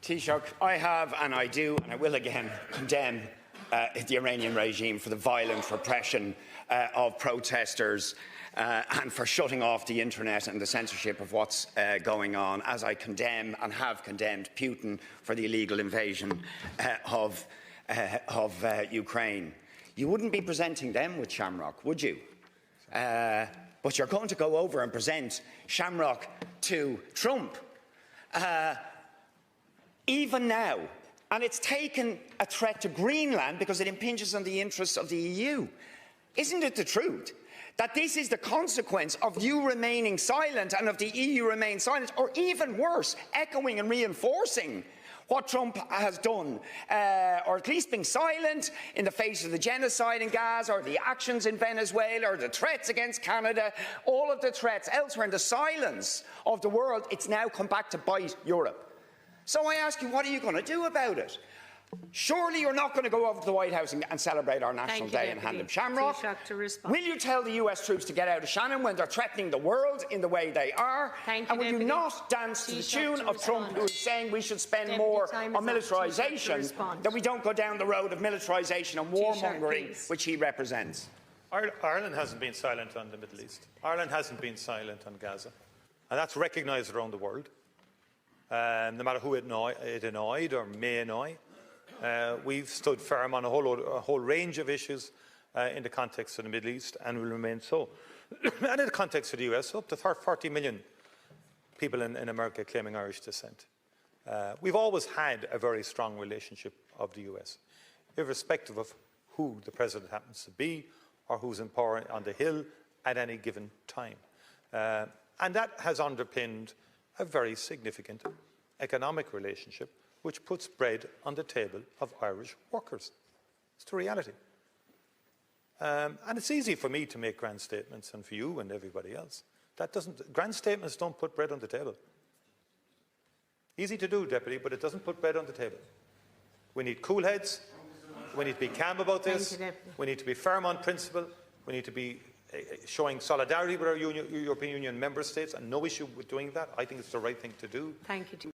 Taoiseach, I have, and I do, and I will again, condemn the Iranian regime for the violent repression of protesters and for shutting off the internet and the censorship of what's going on, as I condemn and have condemned Putin for the illegal invasion of Ukraine. You wouldn't be presenting them with Shamrock, would you? But you're going to go over and present Shamrock to Trump. Even now, and it's taken a threat to Greenland because it impinges on the interests of the EU. Isn't it the truth that this is the consequence of you remaining silent and of the EU remaining silent, or even worse, echoing and reinforcing what Trump has done, or at least being silent in the face of the genocide in Gaza, or the actions in Venezuela, or the threats against Canada, all of the threats elsewhere, in the silence of the world? It's now come back to bite Europe. So I ask you, what are you going to do about it? Surely you're not going to go over to the White House and celebrate our National Day and hand them Shamrock. Will you tell the US troops to get out of Shannon when they're threatening the world in the way they are? And will you not dance to the tune of Trump, who is saying we should spend more on militarisation, that we don't go down the road of militarisation and warmongering, which he represents? Ireland hasn't been silent on the Middle East. Ireland hasn't been silent on Gaza. And that's recognised around the world. No matter who it annoyed or may annoy. We've stood firm on a whole range of issues in the context of the Middle East, and will remain so. And in the context of the US, up to 40 million people in America claiming Irish descent. We've always had a very strong relationship of the US, irrespective of who the president happens to be or who's in power on the Hill at any given time. And that has underpinned a very significant economic relationship which puts bread on the table of Irish workers. It's the reality. And it's easy for me to make grand statements, and for you and everybody else. Grand statements don't put bread on the table. Easy to do, Deputy, but it doesn't put bread on the table. We need cool heads. We need to be calm about this. We need to be firm on principle. We need to be showing solidarity with our European Union member states, and no issue with doing that. I think it's the right thing to do. Thank you.